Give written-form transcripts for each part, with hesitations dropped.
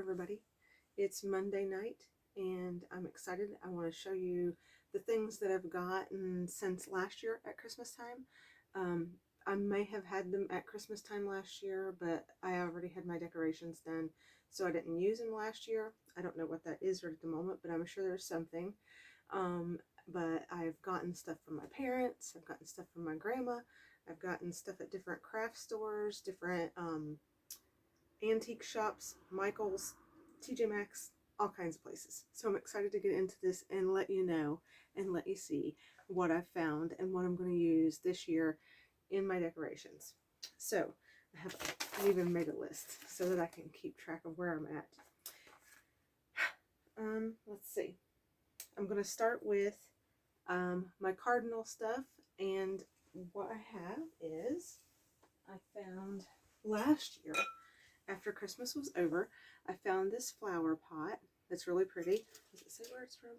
everybody. It's Monday night and I'm excited. I want to show you the things that I've gotten since last year at Christmas time. I may have had them at Christmas time last year, but I already had my decorations done, so I didn't use them last year. I don't know what that is right at the moment, but I'm sure there's something. But I've gotten stuff from my parents, I've gotten stuff from my grandma, I've gotten stuff at different craft stores, different antique shops, Michael's, TJ Maxx, all kinds of places. So I'm excited to get into this and let you know and let you see what I've found and what I'm going to use this year in my decorations. So I even made a list so that I can keep track of where I'm at. Let's see. I'm going to start with my cardinal stuff, and what I have is I found last year after Christmas was over, I found this flower pot that's really pretty. Does it say where it's from?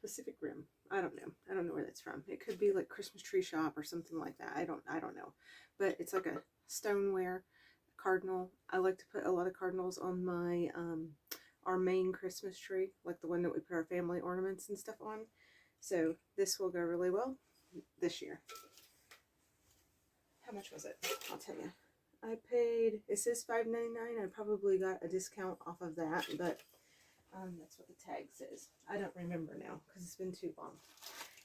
Pacific Rim. I don't know. I don't know where that's from. It could be like Christmas tree shop or something like that. I don't know. But it's like a stoneware cardinal. I like to put a lot of cardinals on my our main Christmas tree, like the one that we put our family ornaments and stuff on. So this will go really well this year. How much was it? I'll tell you. I paid, it says $5.99. I probably got a discount off of that, but that's what the tag says. I don't remember now because it's been too long.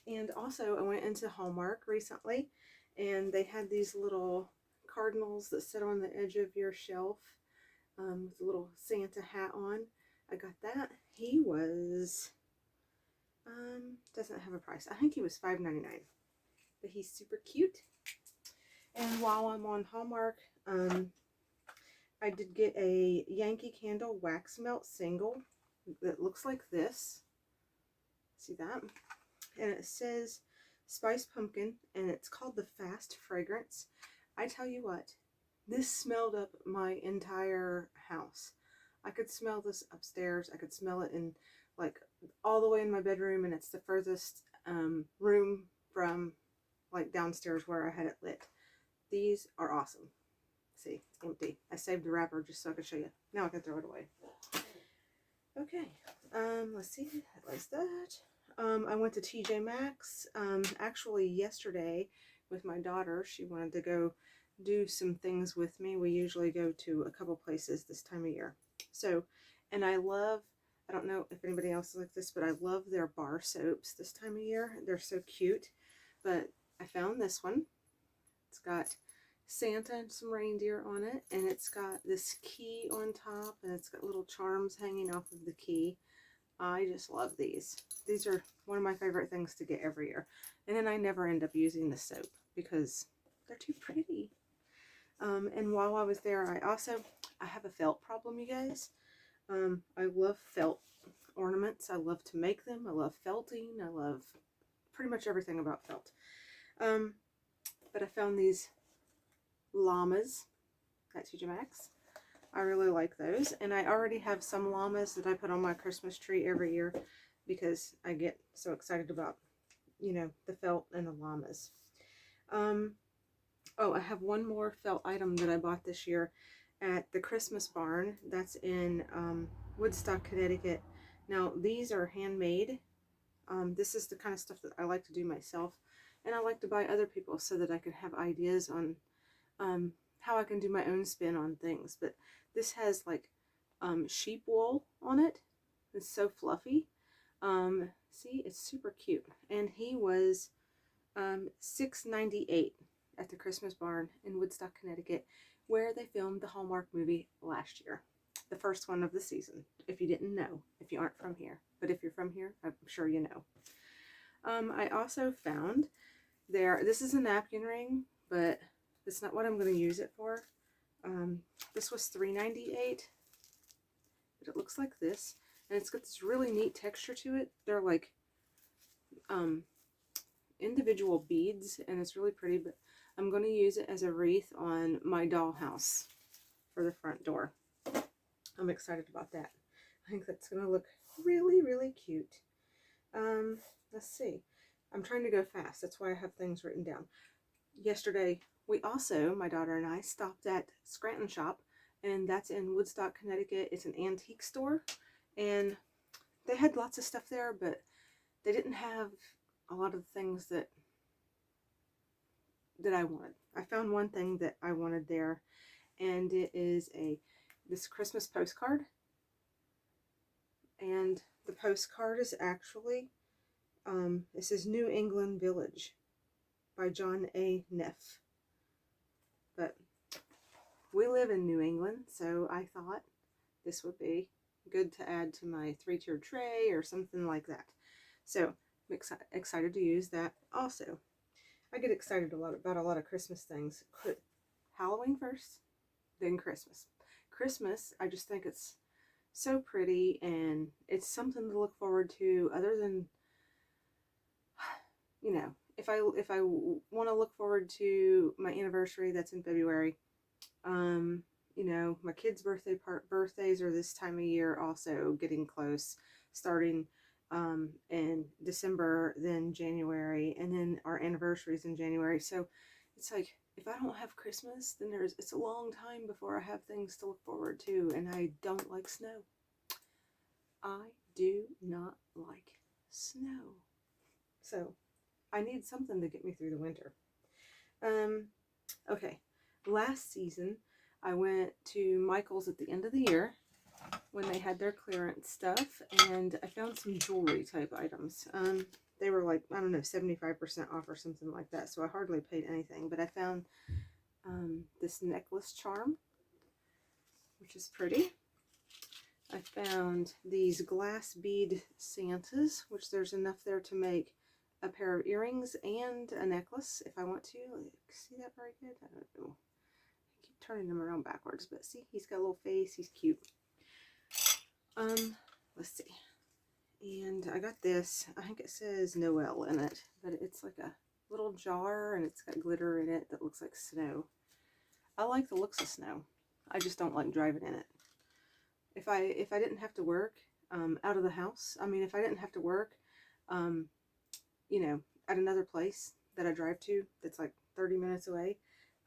And also, I went into Hallmark recently, and they had these little cardinals that sit on the edge of your shelf with a little Santa hat on. I got that. He was, doesn't have a price. I think he was $5.99, but he's super cute. And while I'm on Hallmark, I did get a Yankee Candle wax melt single that looks like this. See that? And it says Spiced Pumpkin, and it's called the Fast Fragrance. I tell you what, this smelled up my entire house. I could smell this upstairs. I could smell it in, like, all the way in my bedroom, and it's the furthest room from, like, downstairs where I had it lit. These are awesome. See, it's empty. I saved the wrapper just so I could show you. Now I can throw it away. Okay. Let's see. That was that. I went to TJ Maxx. Actually yesterday with my daughter. She wanted to go do some things with me. We usually go to a couple places this time of year. So, and I don't know if anybody else is like this, but I love their bar soaps this time of year. They're so cute. But I found this one. It's got Santa and some reindeer on it, and it's got this key on top, and it's got little charms hanging off of the key. I just love these. These are one of my favorite things to get every year. And then I never end up using the soap because they're too pretty. And while I was there, I have a felt problem, you guys. I love felt ornaments. I love to make them. I love felting. I love pretty much everything about felt. But I found these llamas at TJ Maxx. I really like those. And I already have some llamas that I put on my Christmas tree every year because I get so excited about, you know, the felt and the llamas. Oh, I have one more felt item that I bought this year at the Christmas barn. That's in Woodstock, Connecticut. Now, these are handmade. This is the kind of stuff that I like to do myself. And I like to buy other people so that I can have ideas on how I can do my own spin on things. But this has like sheep wool on it. It's so fluffy. See, it's super cute. And he was $6.98 at the Christmas barn in Woodstock, Connecticut, where they filmed the Hallmark movie last year. The first one of the season, if you didn't know, if you aren't from here. But if you're from here, I'm sure you know. I also found this is a napkin ring, but that's not what I'm going to use it for. This was $3.98, but it looks like this, and it's got this really neat texture to it. They're like individual beads, and it's really pretty, but I'm going to use it as a wreath on my dollhouse for the front door. I'm excited about that. I think that's going to look really, really cute. Let's see. I'm trying to go fast. That's why I have things written down. Yesterday, We also, my daughter and I, stopped at Scranton Shop, and that's in Woodstock, Connecticut. It's an antique store, and they had lots of stuff there, but they didn't have a lot of things that I wanted. I found one thing that I wanted there, and it is this Christmas postcard. And the postcard is actually, this is New England Village by John A. Neff. But we live in New England, so I thought this would be good to add to my 3-tiered tray or something like that. So I'm excited to use that also. I get excited about a lot of Christmas things. Halloween first, then Christmas. Christmas, I just think it's so pretty, and it's something to look forward to, other than, you know, if I want to look forward to my anniversary that's in February, you know, my kids' birthdays are this time of year also getting close, starting in December, then January, and then our anniversaries in January. So it's like, if I don't have Christmas, then it's a long time before I have things to look forward to, and I don't like snow. I do not like snow. So I need something to get me through the winter. Okay, last season I went to Michael's at the end of the year when they had their clearance stuff, and I found some jewelry type items. They were like, I don't know, 75% off or something like that, so I hardly paid anything, but I found this necklace charm, which is pretty. I found these glass bead Santas, which there's enough there to make a pair of earrings and a necklace if I want to. See that very good? I don't know. I keep turning them around backwards, but see, he's got a little face. He's cute. Let's see. And I got this. I think it says Noel in it, but it's like a little jar, and it's got glitter in it that looks like snow. I like the looks of snow. I just don't like driving in it. If I didn't have to work out of the house, I mean, if I didn't have to work, you know, at another place that I drive to that's like 30 minutes away,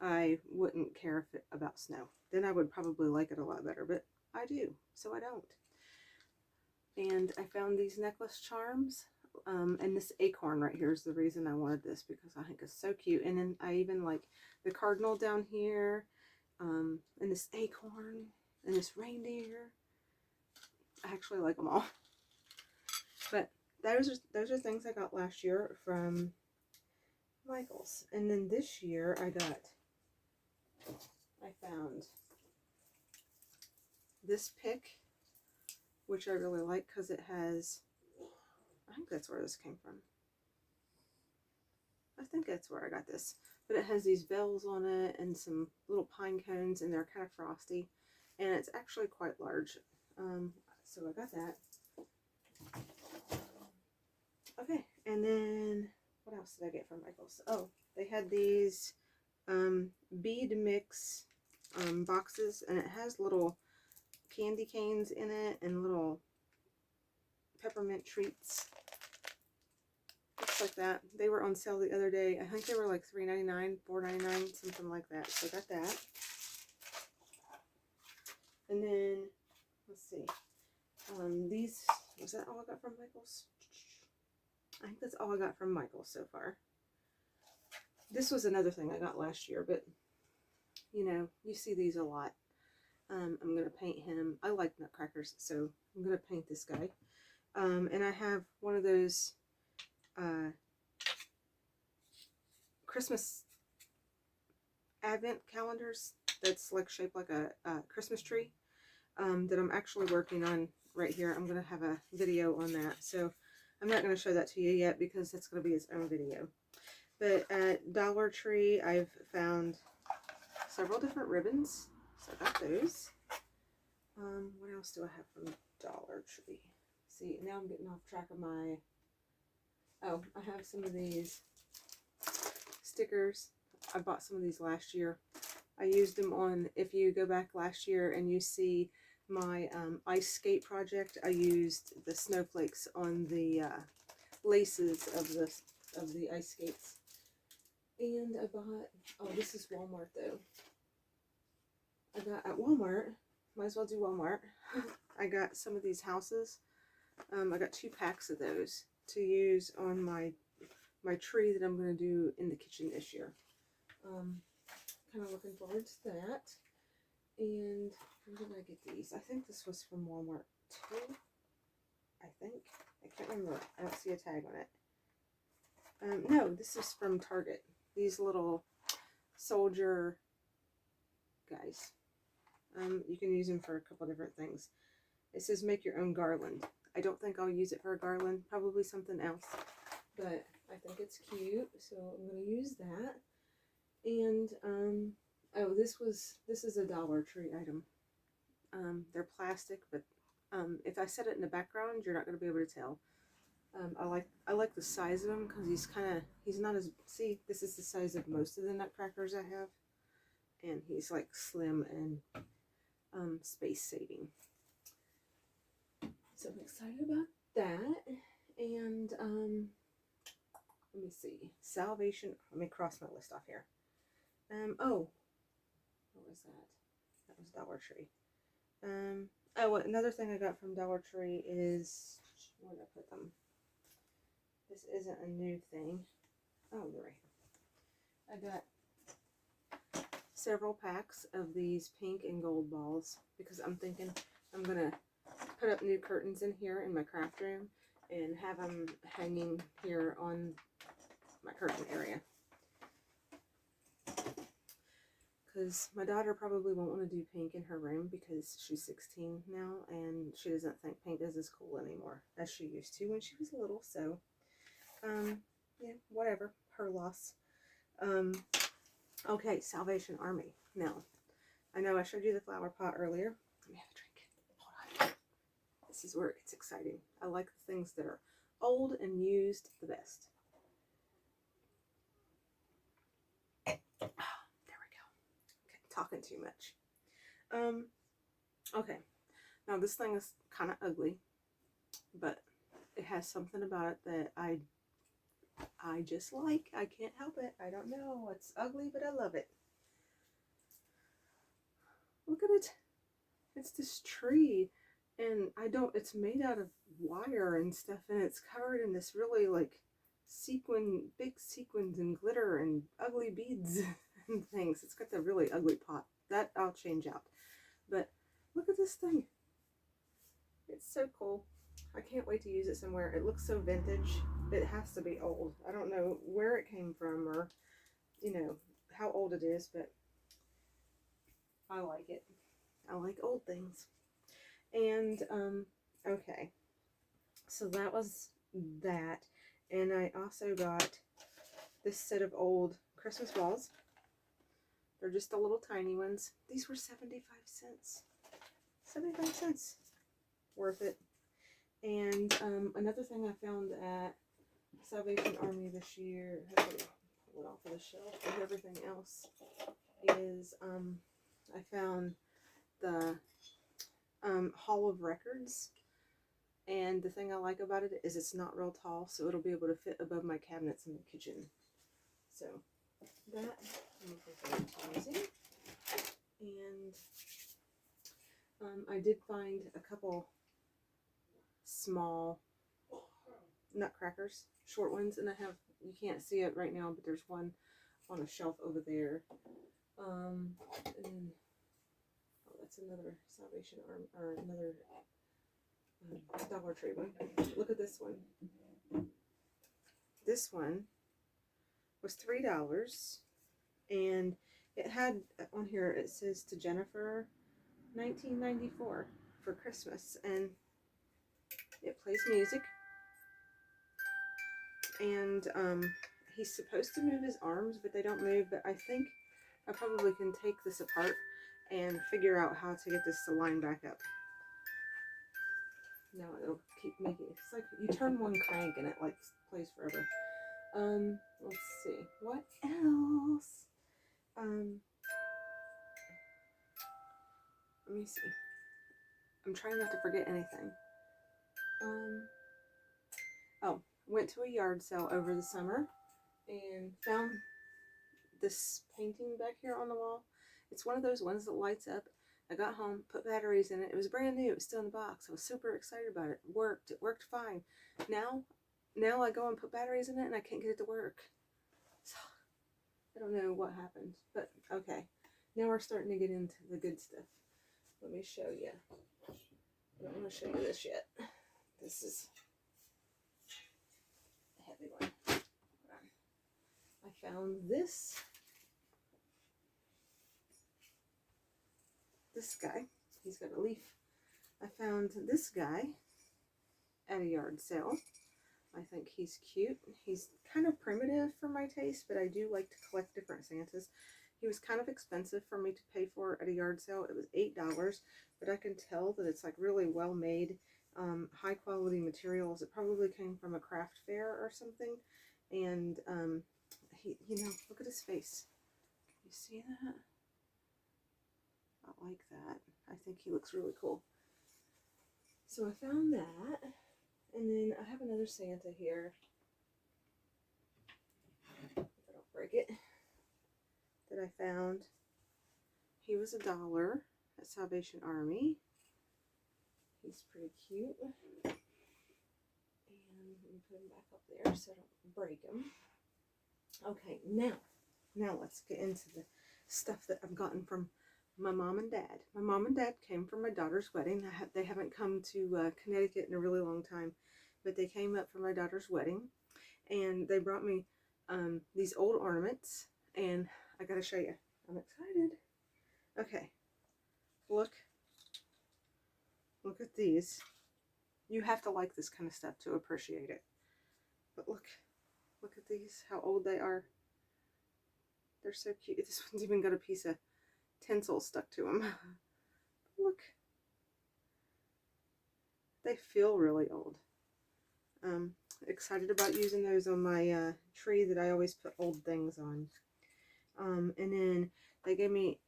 I wouldn't care about snow. Then I would probably like it a lot better, but I do, so I don't. And I found these necklace charms, and this acorn right here is the reason I wanted this, because I think it's so cute. And then I even like the cardinal down here, and this acorn, and this reindeer. I actually like them all. But those are things I got last year from Michael's. And then this year I found this pick, which I really like because it has, I think that's where this came from. I think that's where I got this. But it has these bells on it and some little pine cones, and they're kind of frosty. And it's actually quite large. So I got that. Okay, and then what else did I get from Michael's? Oh, they had these bead mix boxes, and it has little candy canes in it and little peppermint treats. Looks like that. They were on sale the other day. I think they were like $3.99, $4.99, something like that. So I got that. And then, let's see. These, was that all I got from Michael's? I think that's all I got from Michael's so far. This was another thing I got last year, but, you know, you see these a lot. I'm going to paint him. I like nutcrackers, so I'm going to paint this guy. And I have one of those Christmas advent calendars that's like shaped like a Christmas tree that I'm actually working on right here. I'm going to have a video on that. So I'm not going to show that to you yet because that's going to be its own video. But at Dollar Tree, I've found several different ribbons. So I got those. What else do I have from Dollar Tree? See, now I'm getting off track of my... Oh, I have some of these stickers. I bought some of these last year. I used them on, if you go back last year and you see my ice skate project, I used the snowflakes on the laces of the ice skates. And I bought, oh, this is Walmart though. I got at Walmart, might as well do Walmart. I got some of these houses. I got 2 packs of those to use on my tree that I'm going to do in the kitchen this year. Kind of looking forward to that. And where did I get these? I think this was from Walmart too. I think. I can't remember. I don't see a tag on it. No, this is from Target. These little soldier guys. You can use them for a couple different things. It says make your own garland. I don't think I'll use it for a garland. Probably something else. But I think it's cute, so I'm going to use that. And, oh, this is a Dollar Tree item. They're plastic, but if I set it in the background, you're not going to be able to tell. I like the size of him because he's not as, see, this is the size of most of the nutcrackers I have. And he's like slim and space saving. So I'm excited about that. And let me see. Salvation. Let me cross my list off here. Oh, what was that? That was Dollar Tree. Oh, another thing I got from Dollar Tree is, where did I put them? This isn't a new thing. Oh, they're right here. I got several packs of these pink and gold balls because I'm thinking I'm gonna put up new curtains in here in my craft room and have them hanging here on my curtain area. Because my daughter probably won't want to do pink in her room because she's 16 now and she doesn't think pink is as cool anymore as she used to when she was little. So, yeah, whatever. Her loss. Okay, Salvation Army. Now, I know I showed you the flower pot earlier. Let me have a drink. Hold on. This is where it gets exciting. I like the things that are old and used the best. Talking too much. Okay. Now this thing is kind of ugly, but it has something about it that I just like. I can't help it. I don't know. It's ugly, but I love it. Look at it. It's this tree, and it's made out of wire and stuff, and it's covered in this really like big sequins and glitter and ugly beads and things. It's got the really ugly pot. That I'll change out. But look at this thing. It's so cool. I can't wait to use it somewhere. It looks so vintage. It has to be old. I don't know where it came from or, you know, how old it is, but I like it. I like old things. And, okay. So that was that. And I also got this set of old Christmas balls. They're just the little tiny ones. These were 75 cents. 75 cents. Worth it. And another thing I found at Salvation Army this year, I have to pull it off of the shelf with everything else, is I found the Hall of Records. And the thing I like about it is it's not real tall, so it'll be able to fit above my cabinets in the kitchen. So that I'm using. And I did find a couple small nutcrackers, short ones, and you can't see it right now, but there's one on a shelf over there. And then, oh, that's another Salvation Army, or another Dollar Tree one. Look at this one. This one was $3, and it had on here, it says to Jennifer, 1994 for Christmas, and it plays music. And he's supposed to move his arms, but they don't move. But I think I probably can take this apart and figure out how to get this to line back up. No, it'll keep making it. It's like you turn one crank and it like plays forever. Let's see. What else? Let me see. I'm trying not to forget anything. Oh, went to a yard sale over the summer and found this painting back here on the wall. It's one of those ones that lights up. I got home, put batteries in it. It was brand new. It was still in the box. I was super excited about it. It worked. It worked fine. Now I go and put batteries in it and I can't get it to work. So I don't know what happened, but okay. Now we're starting to get into the good stuff. Let me show you. I don't want to show you this yet. This is a heavy one. Hold on. I found this guy. He's got a leaf. I found this guy at a yard sale. I think he's cute. He's kind of primitive for my taste, but I do like to collect different Santas. He was kind of expensive for me to pay for at a yard sale. It was $8, but I can tell that it's like really well made, high quality materials. It probably came from a craft fair or something. And he, you know, look at his face. You see that? I like that. I think he looks really cool. So I found that. And then I have another Santa here. If I don't break it. That I found. He was $1 at Salvation Army. He's pretty cute. And let me put him back up there so I don't break him. Okay, now let's get into the stuff that I've gotten from my mom and dad. My mom and dad came for my daughter's wedding. They haven't come to Connecticut in a really long time, but they came up for my daughter's wedding, and they brought me these old ornaments, and I gotta show you. I'm excited. Okay, look at these. You have to like this kind of stuff to appreciate it. But look at these, how old they are. They're so cute. This one's even got a piece of tinsel stuck to them. Look. They feel really old. Excited about using those on my tree that I always put old things on. And then they gave me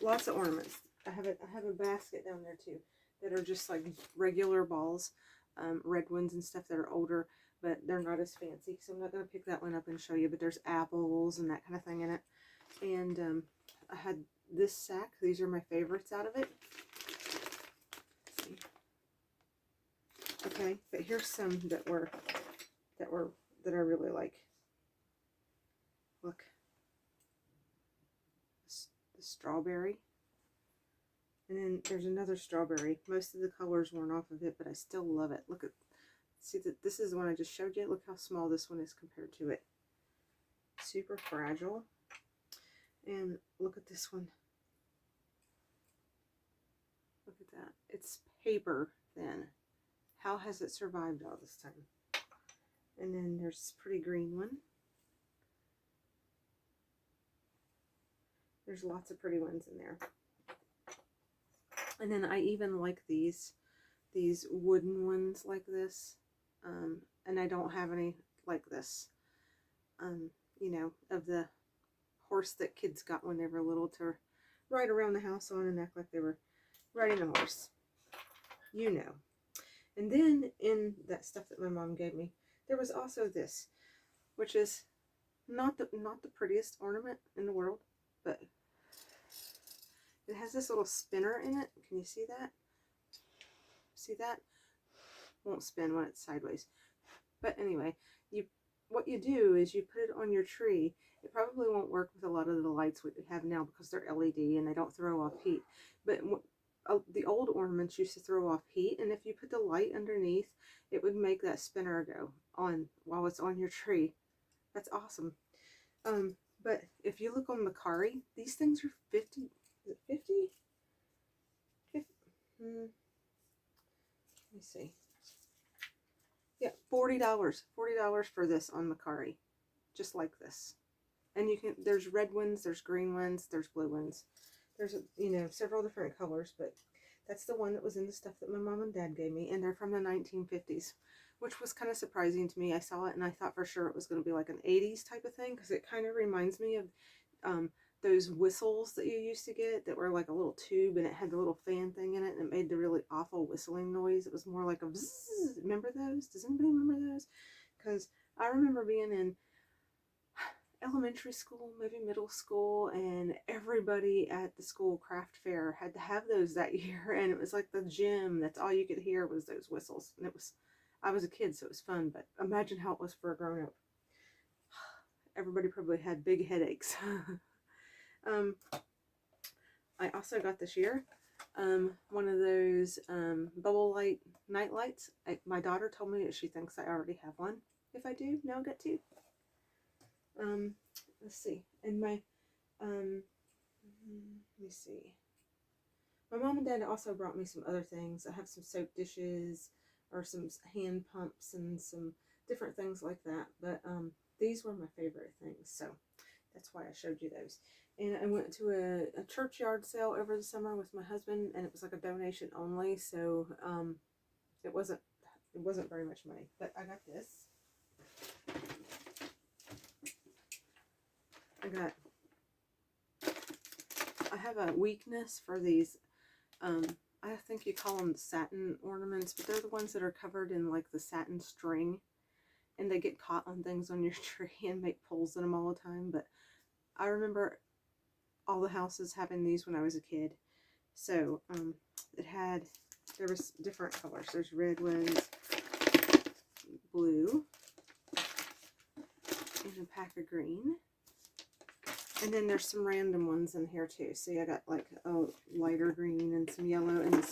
lots of ornaments. I have a basket down there too that are just like regular balls, red ones and stuff that are older, but they're not as fancy. So I'm not going to pick that one up and show you, but there's apples and that kind of thing in it. And I had this sack. These are my favorites out of it. Let's see. Okay, but here's some that I really like. Look, the strawberry, and then there's another strawberry. Most of the colors worn off of it, but I still love it. Look at, see that this is the one I just showed you. Look how small this one is compared to it. Super fragile. And look at this one. Look at that. It's paper thin. How has it survived all this time? And then there's this pretty green one. There's lots of pretty ones in there. And then I even like these wooden ones like this. And I don't have any like this. You know, of the horse that kids got when they were little to ride around the house on and act like they were riding a horse. You know. And then in that stuff that my mom gave me, there was also this, which is not the prettiest ornament in the world, but it has this little spinner in it. Can you see that? See that? Won't spin when it's sideways. But anyway, what you do is you put it on your tree. It probably won't work with a lot of the lights we have now because they're LED and they don't throw off heat. But the old ornaments used to throw off heat, and if you put the light underneath, it would make that spinner go on while it's on your tree. That's awesome. But if you look on Macari, these things are 50. Is it 50? 50 let me see. Yeah, $40. $40 for this on Macari. Just like this. And you can, there's red ones, there's green ones, there's blue ones. There's, you know, several different colors, but that's the one that was in the stuff that my mom and dad gave me, and they're from the 1950s, which was kind of surprising to me. I saw it and I thought for sure it was going to be like an 80s type of thing, because it kind of reminds me of those whistles that you used to get that were like a little tube and it had the little fan thing in it and it made the really awful whistling noise. It was more like a bzzz. Remember those? Does anybody remember those? Because I remember being in elementary school, maybe middle school, and everybody at the school craft fair had to have those that year, and it was like the gym. That's all you could hear was those whistles, and it was, I was a kid, so it was fun, but imagine how it was for a grown-up. Everybody probably had big headaches. I also got this year one of those bubble light night lights. My daughter told me that she thinks I already have one. If I do, now I'll get two. Let's see. And my let me see. My mom and dad also brought me some other things. I have some soap dishes or some hand pumps and some different things like that. But these were my favorite things, so that's why I showed you those. And I went to a churchyard sale over the summer with my husband, and it was like a donation only, so it wasn't very much money. But I got this. I have a weakness for these, I think you call them satin ornaments, but they're the ones that are covered in like the satin string, and they get caught on things on your tree and make pulls in them all the time. But I remember all the houses having these when I was a kid. So there was different colors. There's red ones, blue, and a pack of green. And then there's some random ones in here too. See, I got like a lighter green and some yellow and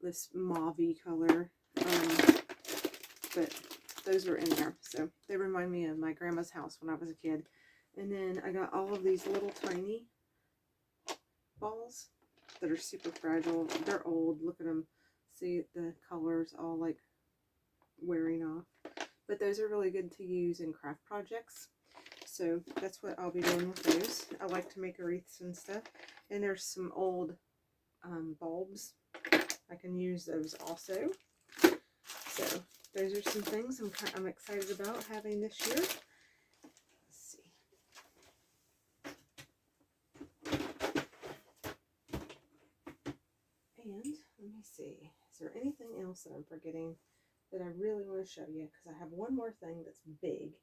this mauve-y color. But those were in there. So they remind me of my grandma's house when I was a kid. And then I got all of these little tiny balls that are super fragile. They're old. Look at them. See the colors all like wearing off. But those are really good to use in craft projects. So that's what I'll be doing with those. I like to make wreaths and stuff. And there's some old bulbs. I can use those also. So those are some things I'm excited about having this year. Let's see. And let me see. Is there anything else that I'm forgetting that I really want to show you? Because I have one more thing that's big.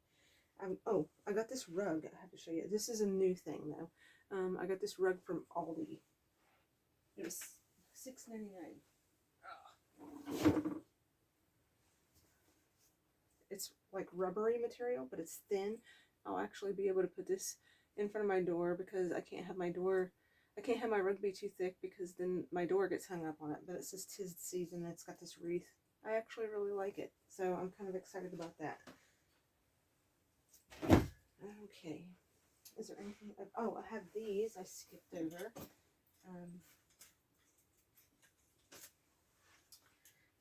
Oh, I got this rug. I have to show you. This is a new thing though. I got this rug from Aldi. It was $6.99. It's like rubbery material, but it's thin. I'll actually be able to put this in front of my door because I can't have my rug be too thick because then my door gets hung up on it. But it says 'tis the season. It's got this wreath. I actually really like it, so I'm kind of excited about that. Okay, is there anything? Oh, I have these. I skipped over.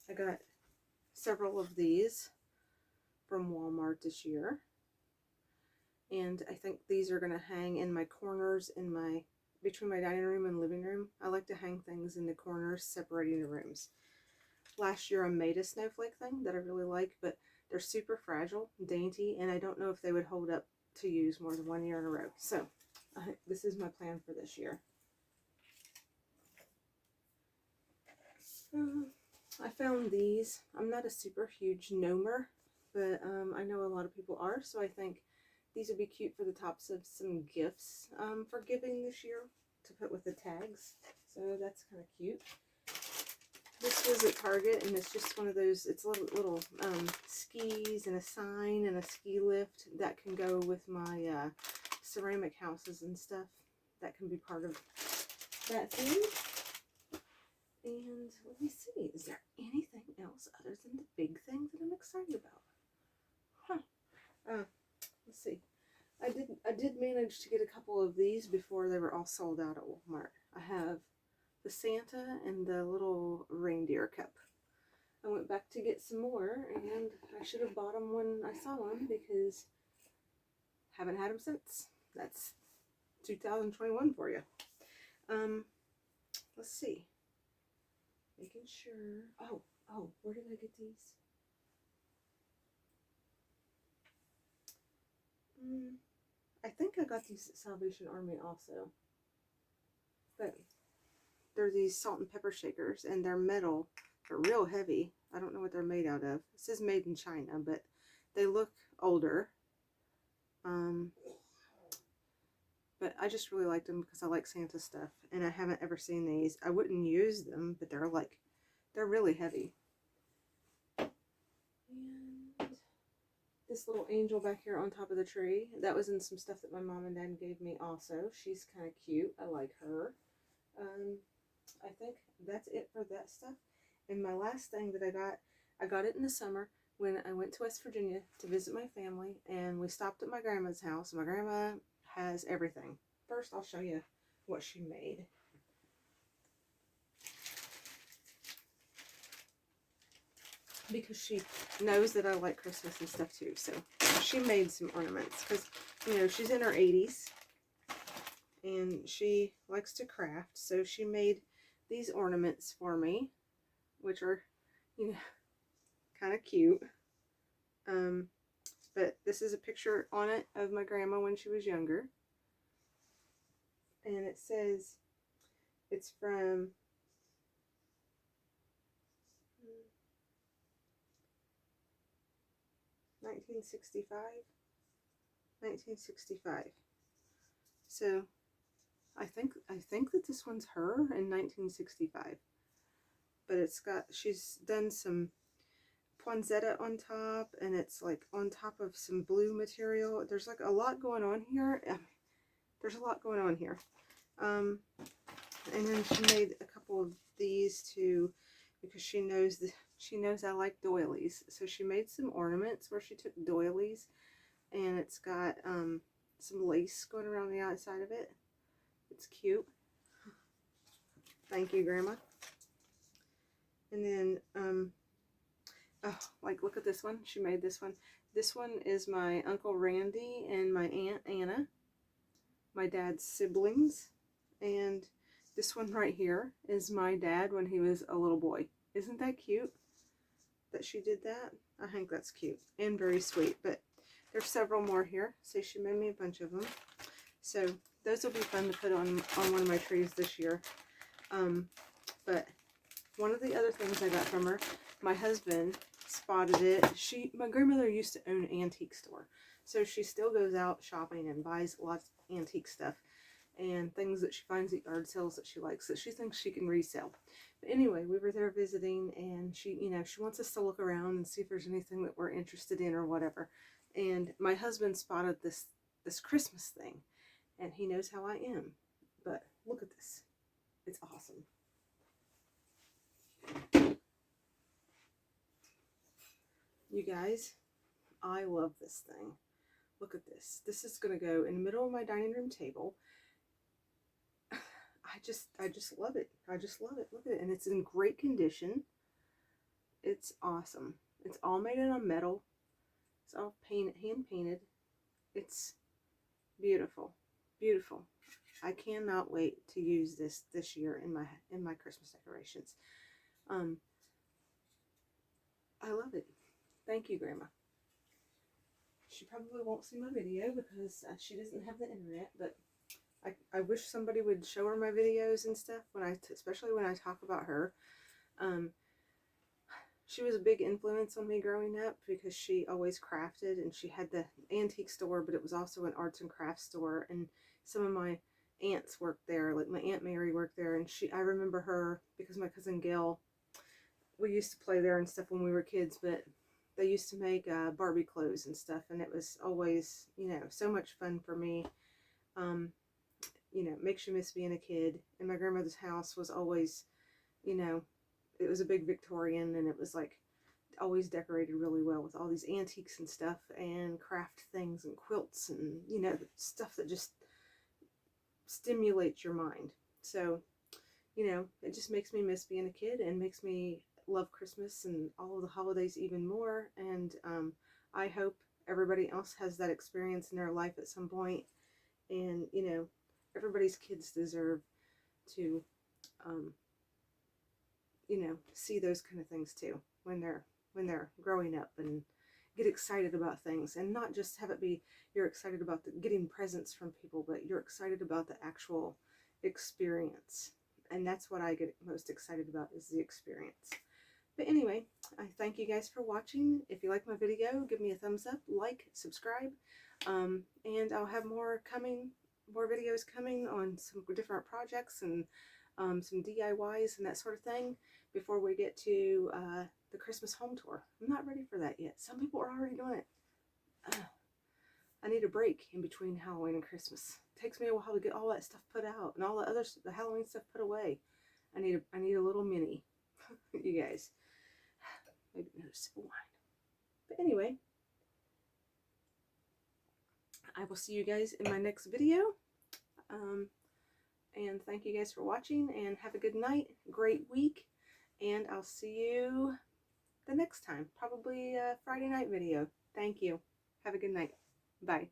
I got several of these from Walmart this year, and I think these are going to hang in my corners in between my dining room and living room. I like to hang things in the corners separating the rooms. Last year I made a snowflake thing that I really like, but they're super fragile, dainty, and I don't know if they would hold up to use more than 1 year in a row. So this is my plan for this year. I found these. I'm not a super huge gnomer, but I know a lot of people are, so I think these would be cute for the tops of some gifts for giving this year to put with the tags. So that's kind of cute. This was at Target, and it's just one of those, it's little skis and a sign and a ski lift that can go with my ceramic houses and stuff. That can be part of that theme. And let me see, is there anything else other than the big thing that I'm excited about? Let's see. I did manage to get a couple of these before they were all sold out at Walmart. I have the Santa and the little reindeer cup. I went back to get some more, and I should have bought them when I saw them because haven't had them since. That's 2021 for you. Let's see. Making sure. Oh, where did I get these? I think I got these at Salvation Army also. But they're these salt and pepper shakers, and they're metal. They're real heavy. I don't know what they're made out of. It says made in China, but they look older. but I just really liked them because I like Santa stuff, and I haven't ever seen these. I wouldn't use them, but they're really heavy. And this little angel back here on top of the tree, that was in some stuff that my mom and dad gave me also. She's kind of cute. I like her. I think that's it for that stuff. And my last thing that I got it in the summer when I went to West Virginia to visit my family, and we stopped at my grandma's house. My grandma has everything. First, I'll show you what she made. Because she knows that I like Christmas and stuff too. So she made some ornaments because, you know, she's in her 80s and she likes to craft. So she made these ornaments for me, which are, you know, kind of cute. But this is a picture on it of my grandma when she was younger. And it says it's from 1965. So I think that this one's her in 1965. But it's got, she's done some poinsettia on top, and it's like on top of some blue material. There's like a lot going on here. There's a lot going on here. And then she made a couple of these too, because she knows I like doilies. So she made some ornaments where she took doilies, and it's got some lace going around the outside of it. It's cute. Thank you, Grandma. And then oh, like, look at this one. She made this one. This one is my Uncle Randy and my Aunt Anna, my dad's siblings. And this one right here is my dad when he was a little boy. Isn't that cute that she did that? I think that's cute and very sweet. But there's several more here. So she made me a bunch of them. So those will be fun to put on one of my trees this year. But one of the other things I got from her, my husband spotted it. My grandmother used to own an antique store. So she still goes out shopping and buys lots of antique stuff and things that she finds at yard sales that she likes, that she thinks she can resell. But anyway, we were there visiting, and she, you know, she wants us to look around and see if there's anything that we're interested in or whatever. And my husband spotted this Christmas thing, and he knows how I am. But look at this. It's awesome. You guys, I love this thing. Look at this. This is going to go in the middle of my dining room table. I just love it. I just love it. Look at it. And it's in great condition. It's awesome. It's all made out of metal. It's all hand painted. It's beautiful. Beautiful. I cannot wait to use this year in my Christmas decorations. I love it. Thank you, Grandma. She probably won't see my video because she doesn't have the internet, but I wish somebody would show her my videos and stuff, especially when I talk about her. She was a big influence on me growing up because she always crafted, and she had the antique store, but it was also an arts and crafts store, and some of my aunts worked there, like my Aunt Mary worked there, and I remember her because my cousin Gail, we used to play there and stuff when we were kids, but they used to make Barbie clothes and stuff, and it was always, you know, so much fun for me. You know, makes you miss being a kid. And my grandmother's house was always, you know, it was a big Victorian, and it was like always decorated really well with all these antiques and stuff and craft things and quilts and, you know, stuff that just stimulates your mind. So, you know, it just makes me miss being a kid and makes me love Christmas and all of the holidays even more. And I hope everybody else has that experience in their life at some point. And, you know, everybody's kids deserve to, you know, see those kind of things too when they're growing up and get excited about things, and not just have it be you're excited about getting presents from people, but you're excited about the actual experience. And that's what I get most excited about, is the experience. But anyway, I thank you guys for watching. If you like my video, give me a thumbs up, like, subscribe, and I'll have more coming more videos coming on some different projects and some DIYs and that sort of thing before we get to the Christmas home tour. I'm not ready for that yet. Some people are already doing it. I need a break in between Halloween and Christmas. It takes me a while to get all that stuff put out and all the Halloween stuff put away. I need a little mini. You guys. Maybe another sip of wine. But anyway, I will see you guys in my next video. And thank you guys for watching, and have a good night, great week, and I'll see you the next time. Probably a Friday night video. Thank you. Have a good night. Bye.